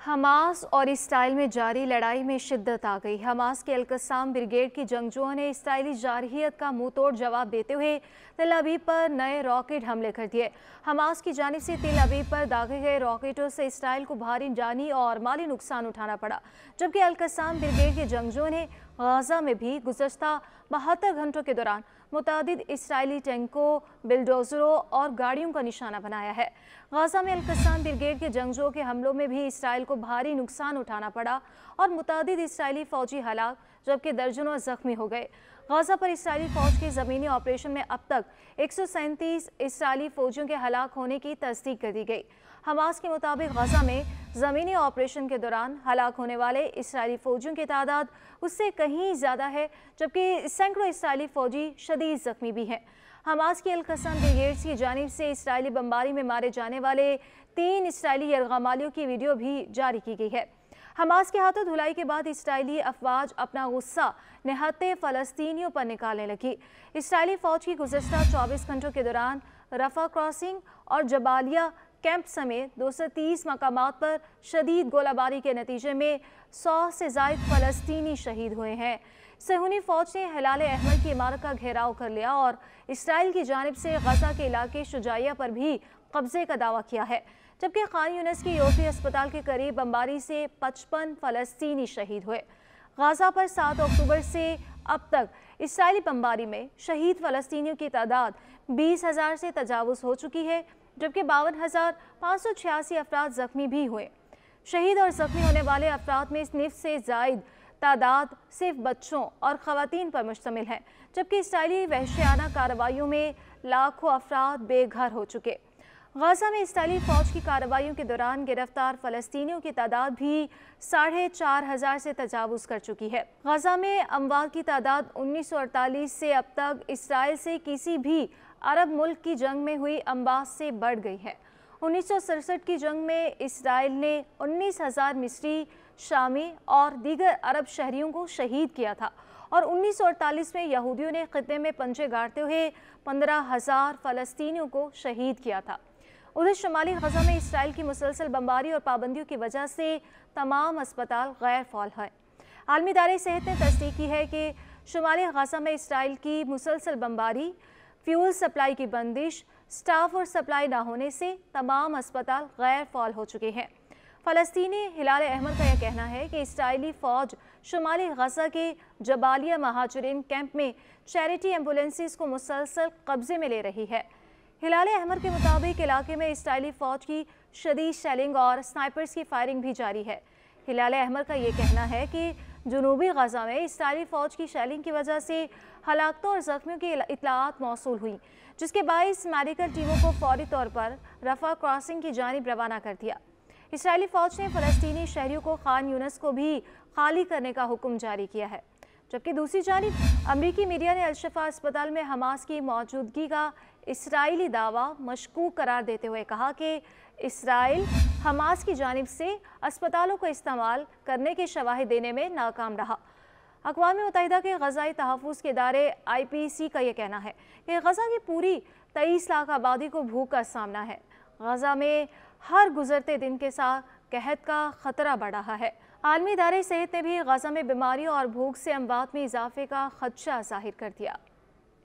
Hamas और Israel में जारी लड़ाई में शिद्दत आ गई। हमास के अल-कस्साम ब्रिगेड की जंगजुओं ने इसराइली जारहियत का मुंह तोड़ जवाब देते हुए तेल अवीव पर नए रॉकेट हमले कर दिए। हमास की जानिब से तेल अवीव पर दागे गए रॉकेटों से इसराइल को भारी जानी और माली नुकसान उठाना पड़ा, जबकि अल-कस्साम ब्रिगेड के जंगजुओं ने गाजा में भी गुज़श्ता 72 घंटों के दौरान मुतादिद इसराइली टैंकों, बिल्डोजरों और गाड़ियों का निशाना बनाया है। गाजा में अल-कस्साम ब्रिगेड के जंगजुओं के हमलों में भी इसराइल को भारी नुकसान उठाना पड़ा और मुतादिद इसराइली फौजी हलाक जबकि दर्जनों जख्मी हो गए। गाजा पर इसराइली फौज के ज़मीनी ऑपरेशन में अब तक 137 इसराइली फौजियों के हलाक होने की तस्दीक कर दी गई। हमास के मुताबिक गाजा में ज़मीनी ऑपरेशन के दौरान हलाक होने वाले इसराइली फौजियों की तादाद उससे कहीं ज़्यादा है, जबकि सैकड़ों इसराइली फौजी शदीद ज़ख्मी भी हैं। हमास की अल-कस्साम ब्रिगेड्स की जानिब से इसराइली बमबारी में मारे जाने वाले 3 इसराइली यरगमालियों की वीडियो भी जारी की गई है। हमास के हाथों धुलाई के बाद इसराइली अफवाज अपना गुस्सा निहत्ते फ़लस्तीनियों पर निकालने लगी। इसराइली फ़ौज की गुज़श्ता 24 घंटों के दौरान रफ़ा क्रॉसिंग और जबालिया कैंप समेत 230 मकामात पर शदीद गोलाबारी के नतीजे में 100 से ज़ायद फ़लस्तीनी शहीद हुए हैं। सहूनी फ़ौज ने हिलाले अहमर की इमारत का घेराव कर लिया और इसराइल की जानिब से गजा के इलाके शुजाइया पर भी कब्जे का दावा किया है, जबकि खान यूनिस के यूरोपीय अस्पताल के करीब बमबारी से 55 फ़लस्तीनी शहीद हुए। गाजा पर 7 अक्टूबर से अब तक इसराइली बमबारी में शहीद फ़लस्तीनियों की तादाद 20,000 से तजावुज़ हो चुकी है, जबकि 52,586 अफराद ज़ख्मी भी हुए। शहीद और ज़ख्मी होने वाले अफराद में निस्फ़ से ज़ायद तादाद सिर्फ बच्चों और ख़वातीन पर मुश्तमिल है, जबकि इसराइली वहशियाना कार्रवाइयों में लाखों अफराद बेघर हो चुके। गाजा में इसराइली फ़ौज की कार्रवाइयों के दौरान गिरफ्तार फ़लस्तीनियों की तादाद भी 4,500 से तजावुज़ कर चुकी है। गाजा में अमवात की तादाद 1948 से अब तक इसराइल से किसी भी अरब मुल्क की जंग में हुई अमवात से बढ़ गई है। 1967 की जंग में इसराइल ने 19,000 मिस्री, शामी और दीगर अरब शहरियों को शहीद किया था और 1948 में यहूदियों ने खित्ते में पंजे गाड़ते हुए 15,000 फ़लस्तीनियों को शहीद किया था। उधर शुमाली गजा में इसराइल की मुसलसल बमबारी और पाबंदियों की वजह से तमाम अस्पताल गैर फ़ाल हैं। आलमी इदारे सेहत ने तस्दीक की है कि शुमाली गजा में इसराइल की मुसलसल बमबारी, फ्यूल सप्लाई की बंदिश, स्टाफ और सप्लाई ना होने से तमाम अस्पताल गैर फ़ाल हो चुके हैं। फ़लस्तीनी हिलाले अहमर का यह कहना है कि इसराइली फ़ौज शुमाली गजा के जबालिया महाजरीन कैंप में चैरिटी एम्बुलेंसेस को मुसलसल कब्जे में ले रही है। हिलाले अहमर के मुताबिक इलाके में इसराइली फ़ौज की शदीद शेलिंग और स्नाइपर्स की फायरिंग भी जारी है। हिलाले अहमर का ये कहना है कि जनूबी गजा में इसराइली फ़ौज की शेलिंग की वजह से हलाकतों और ज़ख्मियों की इतलात मौसूल हुई, जिसके बाइस मेडिकल टीमों को फौरी तौर पर रफ़ा क्रॉसिंग की जानिब रवाना कर दिया। इसराइली फ़ौज ने फ़लस्तीनी शहरियों को खान यूनिस को भी खाली करने का हुक्म जारी किया है, जबकि दूसरी जानिब अमरीकी मीडिया ने अल-शिफा अस्पताल में हमास की मौजूदगी का इसराइली दावा मशकूक करार देते हुए कहा कि इसराइल हमास की जानिब से अस्पतालों को इस्तेमाल करने के शवाहिद देने में नाकाम रहा। अक़वाम मुत्तहिदा के ग़ज़ाई तहफ़्फ़ुज़ के इदारे IPC का यह कहना है कि गजा की पूरी 23 लाख आबादी को भूख का सामना है। गजा में हर गुजरते दिन के साथ कहत का ख़तरा बढ़ रहा है। आलमी इदारे सेहत ने भी गजा में बीमारी और भूख से अमवात में इजाफे का खदशा ज़ाहिर कर दिया।